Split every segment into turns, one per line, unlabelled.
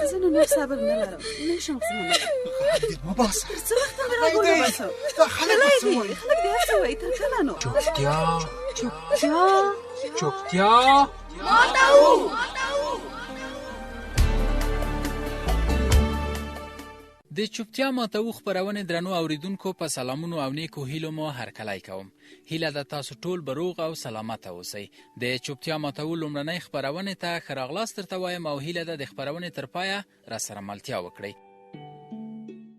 زه نور صبر نه لرم، نشم زمانه
مباسه
څه وخت مې راغونډه باسه
دا خلک څه وایي؟
خلک دې هر څه وایي تر کله نو
چوپتیا د چوپتیا ماتو خپرونې درنو اوریدونکو په سلامونو او نیکو هیلو مو هرکلی کوم. هیله ده تاسو ټول به روغ او سلامت اوسئ. د چوپتیا ماتو لومړنۍ خپرونې ته ښه راغلاست درته وایم او هیله ده د خپرونې تر پایه راسره ملتیا وکړئ.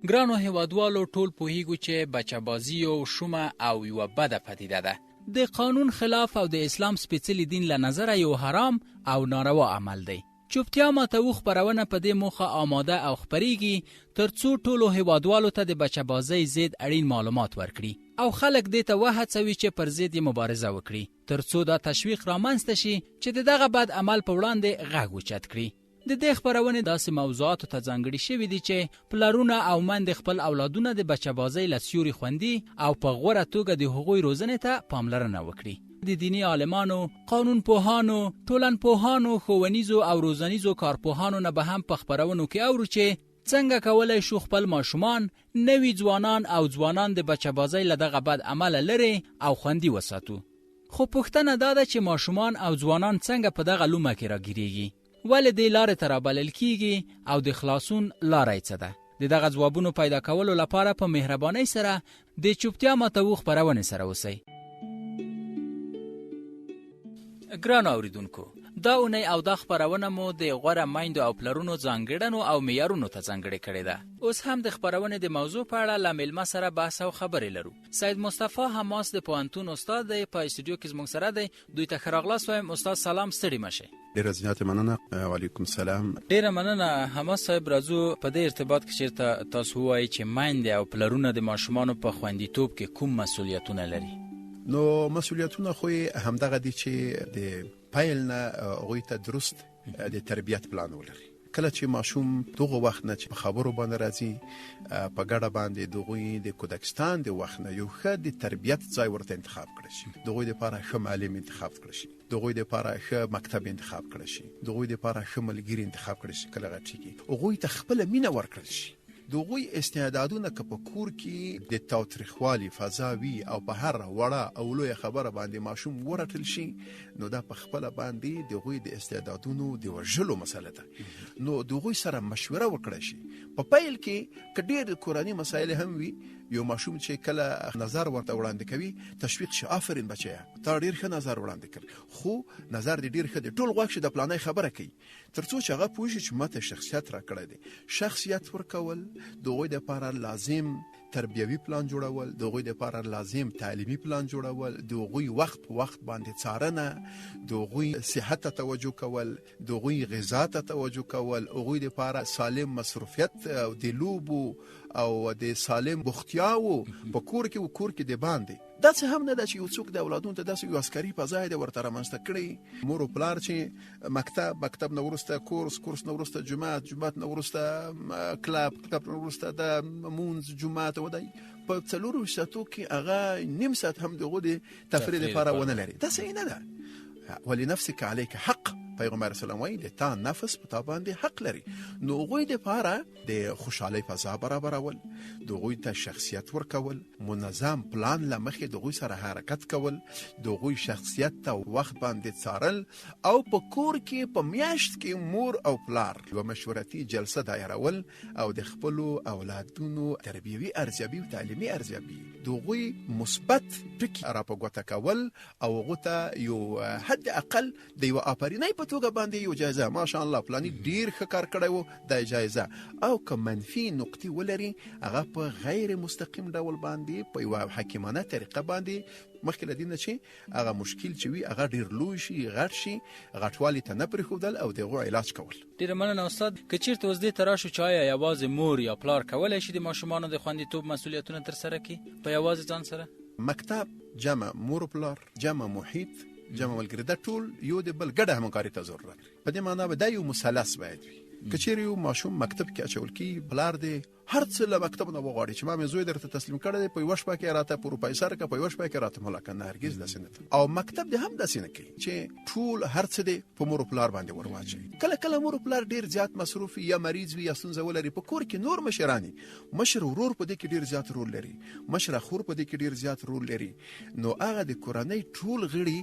ګرانو هیوادوالو، ټول پوهیږو چې بچه‌بازي یو شومه او یوه بده پدیده ده. د قانون خلاف او د اسلام سپېڅلي دین له نظره یو حرام او ناروا عمل دی. چوپتیا ماتو خپرونه په دې موخه آماده او خپریږي ترڅو ټولو هیوادوالو ته د بچه‌بازۍ ضد اړین معلومات ورکړي او خلک دې ته وهڅوي چې پر ضد یې مبارزه وکړي ترڅو دا تشویق رامنځته شي چې د دغه بد عمل په وړاندې غږ اوچت کړي. د دې خپرونې داسې موضوعاتو ته ځانګړي شوي دي چې پلرونه او میندې خپل اولادونه د بچه‌بازۍ له سیوري خوندي او په غوره توګه د هغوی روزنې ته پاملرنه وکړي. د دینی عالمانو، قانون پوهانو، ټولنپوهانو، ښوونیزو او روزنیزو کارپوهانو نه به هم په خپرونو کې اورو چې څنګه کولی شو خپل ماشومان، نوي ځوانان او ځوانان د بچه‌بازۍ له دغه بد عمله لرې او خوندي وساتو. خو پوښتنه دا ده چې ماشومان او ځوانان څنګه په دغه لومه کې راګیرېږي؟ ولې دې لارې ته رابلل کیږي او د خلاصون لاره یې څه ده؟ د دغه ځوابونو پیدا کولو لپاره په مهربانۍ سره د چوپتیا ماتو خپرونې سره اوسئ. ګران اوریدونکو، دا اونۍ او دا خپرونه مو د غوره میندو او پلرونو ځانګړنو او معیارونو ته ځانګړې کړې ده. اوس هم د خپرونې د موضوع په اړه له میلمه سره بحث او خبرې لرو. سید مصطفی حماس د پوهنتون استاد دی، په استودیو کې زموږ سره دی. دوی ته ښه راغلاست وایم. استاد سلام، ستړي مه شئ.
ډیره زیاته مننه. وعلیکم سلام.
ډیره مننه. حماس صاحب، راځو په دې ارتباط کې چیرته تاسو وایي چې میندې او پلرونه د ماشومانو په خوندیتوب کې کوم مسؤلیتونه لري؟
نو مسؤلیتونه خو همدغه دي چې د پیل نه هغوی ته درست د تربیت پلان ولري. کله چې ماشوم دغه وخت نه چې په خبرو باندې راځي، په ګډه باندې دغوی د کودکستان د وخت نه یو ښه د تربیت ځای ورته انتخاب کړی شي، دغوی لپاره ښه معلم انتخاب کړی شي، دغوی لپاره ښه مکتب انتخاب کړی شي، دغوی لپاره ښه ملګری انتخاب کړی شي. کله غټیږي هغوی ته خپل مینه ورکړل شي. دغوی استعدادونه که په کور کې د تاوتریخوالي فضا وي او په هر وړه او لویه خبره باندې ماشوم ورټل شي، نو دا په خپله باندې دغوی د استعدادونو د وژلو مسله ده. نو دغوی سره مشوره وکړی شي. په پیل کې که ډېر کورني مسایل هم وي، یو ماشوم چې کله نظر ورته وړاندې کوي تشویق شي، آفرین بچیا تا ډېر ښه نظر وړاندې کړ، خو نظر دې ډېر ښه دی، ټول غوږ شي د پلانۍ خبره کوي، ترڅو چې هغه پوه شي چې ماته شخصیت را کړی دی. شخصیت ورکول دغوی دپاره لازم تربیوي پلان جوړول، دغوی دپاره لازم تعلیمي پلان جوړول، دغوی وخت په وخت باندې څارنه، دغوی صحت ته توجه کول، دغوی غذا ته توجه کول، هغوی دپاره سالم مصروفیت او د لوبو او د سالم بوختیاو په کور کې او کور کې د باندې. داسې هم نه ده چې یو څوک د اولادونو ته داسې یو عسکري فضا یې ورته رامنځته کړی. مور او پلار چې مکتب نه وروسته کورس نه وروسته جومات نه وروسته کلب نه وروسته د مونځ جومات ودی په 4 ساعتو کې هغه نیم ساعت هم دغه د تفریح لپاره ونه لري. داسې نه ده. ولنفسك عليك حق. پیغمبر اسلام وایي د تا نفس په تا باندې حق لري. نو هغوی دپاره د خوشحالۍ فضا برابرول، د هغوی ته شخصیت ورکول، منظم پلان له مخې د هغوی سره حرکت کول، د هغوی شخصیت ته وخت باندې څارل، او په کور کې په میاشت کې مور او پلار یوه مشورتي جلسه دایرول او د خپلو اولادونو تربیوي ارزیابي او تعلیمي ارزیابي د هغوی مثبت ټکي را په ګوته کول او هغو ته یو حد اقل د یوه آفرینۍ په توګه باندې یو جایزه، ماشاء الله پلاني ډیر ښه کار کړی و، دا جایزه. او که منفي نقطې ولري هغه په غیر مستقیم ډول باندې په یوه حکیمانه طریقه باندې مخکې له دې نه چې هغه مشکل چې وي هغه ډیر لوی شي، غټ شي، غټوالي ته نه پرېښودل او د هغو علاج کول.
ډیره مننه استاد. که چیرته اوس دې ته راشو چې آیا یوازې مور یا پلار کولی شي د ماشومانو د خوندیتوب مسؤلیتونه ترسره کړي په یوازې ځان سره؟
مکتب جمع مور پلار جمع محیط جمع ملګري، دا ټول یو د بل ګډه همکاري ته ضرورت لري. په دې معنا به دا یو مثلث باید وي. که چیرې یو ماشوم مکتب کې اچول کېږي، پلار دې هر څه له مکتب نه وغواړي چې ما مې زوی درته تسلیم کړی دی په یوه شپه کې راته پروفیسر که په یوه شپه کې راته ملکه نه هرګز داسې نه ده. او مکتب دې هم داسې نه کوي چې ټول هر څه دې په مور او پلار باندې ورواچوي. کله کله مور او پلار ډېر زیات مصروف یا مریض وي یا ستونزه ولري په کور کې نور مشرانی مشر ورور په دې کې ډېر زیات رول لري، مشر خور په دې کې ډېر زیات رول لري. نو هغه د کورنۍ ټول غړي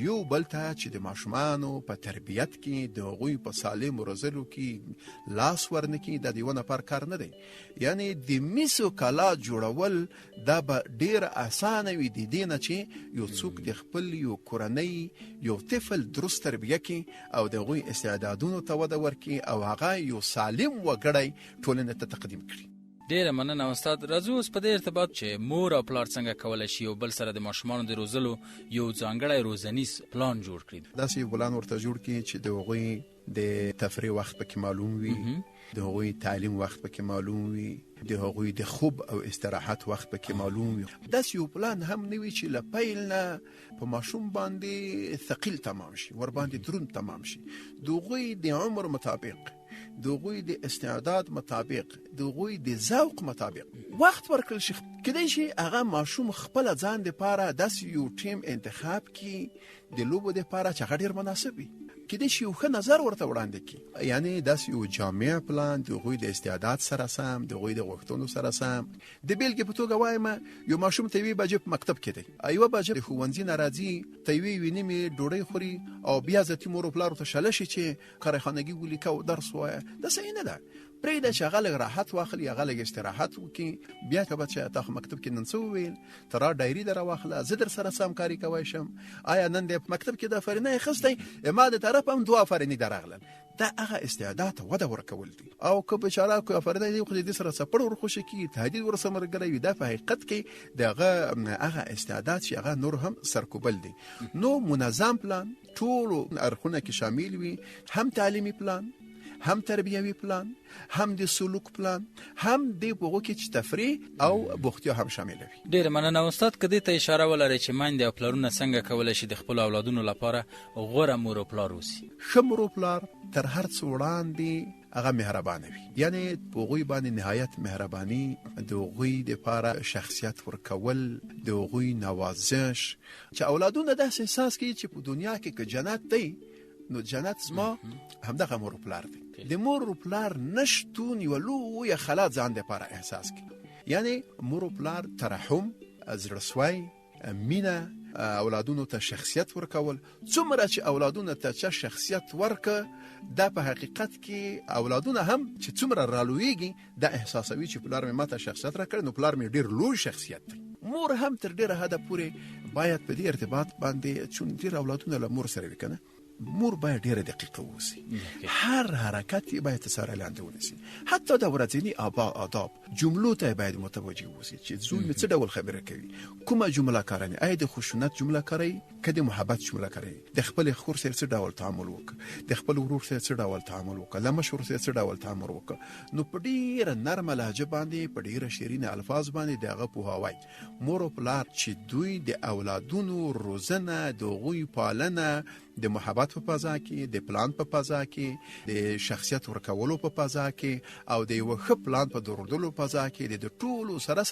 یو بل ته چې د ماشومانو په تربیت کې د هغوی په سالم روزلو کې لاس ورنکي د دیونه پر کار نه دی. یعنی د میسو کلا جوړول دا به ډیر اسانه وي د دې نه چې یو څوک د خپل یو کورنۍ یو طفل درست تربیه کړي او د هغوی استعدادونو ته وده ورکړي او هغه یو سالم وګړی ټولنې ته تقدیم کړي.
ډیره مننه استاد. راځو اوس په دې ارتباط چې مور او پلار څنګه کولی شي یو بل سره د ماشومانو د روزلو یو ځانګړی روزنیز پلان جوړ کړي.
داسې یو پلان ورته جوړ کړي چې د هغوی د تفریح وخت پکې معلوم وي، د هغوی تعلیم وخت پکې معلوم وي، د هغوی د خوب او استراحت وخت پکې معلوم وي. داسې یو پلان هم نه وي چې له پیل نه په ماشوم باندې ثقیل تمام شي، ور باندې دروند تمام شي. د هغوی د عمر مطابق، د هغوی د استعداد مطابق، د هغوی د ذوق مطابق وخت ورکړل شي. کېدای شي هغه ماشوم خپل ځان لپاره داسې یو ټیم انتخاب کړي د لوبو لپاره چې هغه ډېر مناسب وي. کېدای شي یو ښه نظر ورته وړاندې کړي، یعنی داسې یو جامع پلان د هغوی د استعداد سره سم، د هغوی د غوښتنو سره سم. د بیلګې په توګه وایم یو ماشوم ته 1 بجې په مکتب کې دی، 1 بجې د ښوونځي نه راځي، ته 1 نیمې ډوډۍ خوري او بیا ځتي مور او پلارو ته شله شي چې کارخانګي ولیکه او درس وایه. دا صحیح نه ده. پرېږده چې هغه لږ راحت واخلي، هغه لږ استراحت وکړي. بیا که به چې تا خو مکتب کې نن څه وویل، ته را ډایري در واخله، زه در سره همکاري کولی شم. آیا نن د مکتب کې د افرینه اخیستی، ما د طرف هم 2 افرینې درغلل. دا هغه استعداد ته وده ورکول دي. او که بچاره که افرینه دی خو دې سره څپړ ورخوشي کړي، تهدید ورسره ملګری وي، دا په حقیقت کې دغه هغه استعداد چې هغه نور هم سرکوبل دي. نو منظم پلان ټول اړخونه کې شامل وي، هم تعلیمي پلان، هم تربیوي پلان، هم د سلوک پلان، هم د هغو کې چې تفریح او بوختیا هم شامل وي.
ډیره مننه استاد. کدی ته اشاره ولرئ چې میندې او پلارونه څنګه کولی شي د خپل اولادونو لپاره غوره مور او پلار اوسي؟
ښه مور او پلار تر هر څه وړاندې هغه مهربانه وي، یعنی په هغوی باندې نهایت مهرباني، د هغوی دپاره شخصیت ورکول، د هغوی نوازش، چې اولادونه داسې احساس کوي چې په دنیا کې که جنت دی نو جنت زما همدغه مور او پلار دی. د مور او پلار نشتون یو لویه خلا ځان دپاره احساس کوي. یعنی مور او پلار ترحم، زړهسوی، مینه، اولادونو ته شخصیت ورکول. څومره چې اولادونو ته چا شخصیت ورکه، دا په حقیقت کې اولادونه هم چې څومره رالویږي دا احساسوي چې پلار مې ماته شخصیت راکړ، نو پلار مې ډېر لوی شخصیت دی. مور هم تر ډېره حده پورې باید په دې ارتباط باندې، چون ډېر اولادونه له مور سره وي که نه، مور باید ډیره دقیقه اوسي. هر حرکت باید تساره لاندې ونیسي، حتی د ورځني آداب جملو ته باید متوجه اوسي چې زوی مې څه ډول خبره کوي، کومه جمله کاروي، آیا د خشونت جمله کاروي که د محبت جمله کاروي، د خپل خور سره څه ډول تعامل وکړي، د خپل ورور سره څه ډول تعامل وکړي، له مشر سره څه ډول تعامل وکړي. نو په ډیره نرمه لهجه باندې، په ډیره شیرین الفاظ باندې دغه پوهاوی مور او پلار چې دوی د اولادونو روزنه، د هغوی پالنه د محبت په فضا کې، د پلان په فضا کې، د شخصیت ورکولو په فضا کې، او د یو ښه پلان په درلودلو په فضا کې د ټولو سره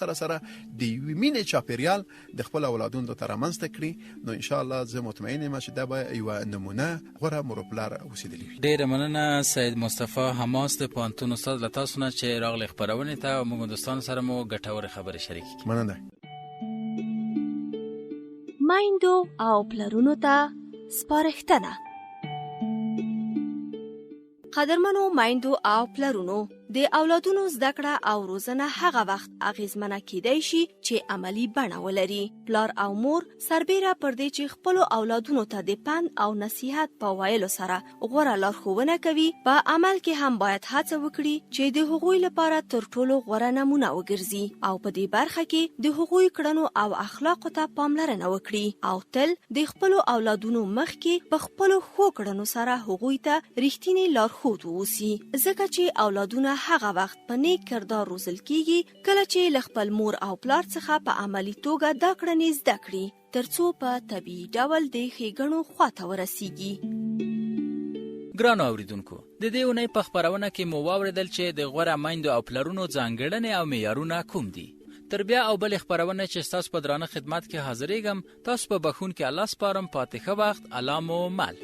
د یوې مینې چاپیریال د خپل اولادونو ته رامنځته کړي. نو ان شاء الله زه مطمئن یم چې دا به یوه نمونه غوره مور او پلار اوسېدلي وي.
ډېره مننه سید مصطفی حماس د پوهنتون استاد، له تاسو نه چې راغلئ خپرونې ته او موږ دوستانو سره مو ګټورې خبرې شریکې کړې.
مننه.
میندو او پلرونو ته سپارښتنه. قدرمنو میندو او پلرونو، د اولادونو زده کړه او روزنه هغه وخت اغیزمنه کیدای شي چې عملی بڼه ولري. پلار او مور سربیره پر دې چې خپل اولادونو ته د پند او نصیحت په ویلو سره غوړه لارښوونه کوي، په عمل کې هم باید هڅه وکړي چې د هغوی لپاره تر ټولو غوره نمونه وګرځي او په دې برخه کې د هغوی کړنو او اخلاقو ته پاملرنه وکړي او تل د خپل اولادونو مخ کې په خپل ښو کړنو سره هغوی ته رښتینی لارښود اوسي، ځکه چې اولادونه هغه وخت په نیک کردار روزل کیږي کله چې له خپل مور او پلار څخه په عملی توګه دا کړنې زده کړي، ترڅو په طبیعي ډول د ښېګڼو خواته ورسیږي.
ګرانو اوریدونکو د دې اونۍ په خپرونه کې مو واوریدل چې د غوره میندو او پلرونو ځانګړنې او معیارونه کوم دي. تر بیا او بل خپرونه چې تاسو په درانه خدمت کې حاضرېږم، تاسو په بخون کې الله سپارم. پاتې ښه وخت. الله مو مل.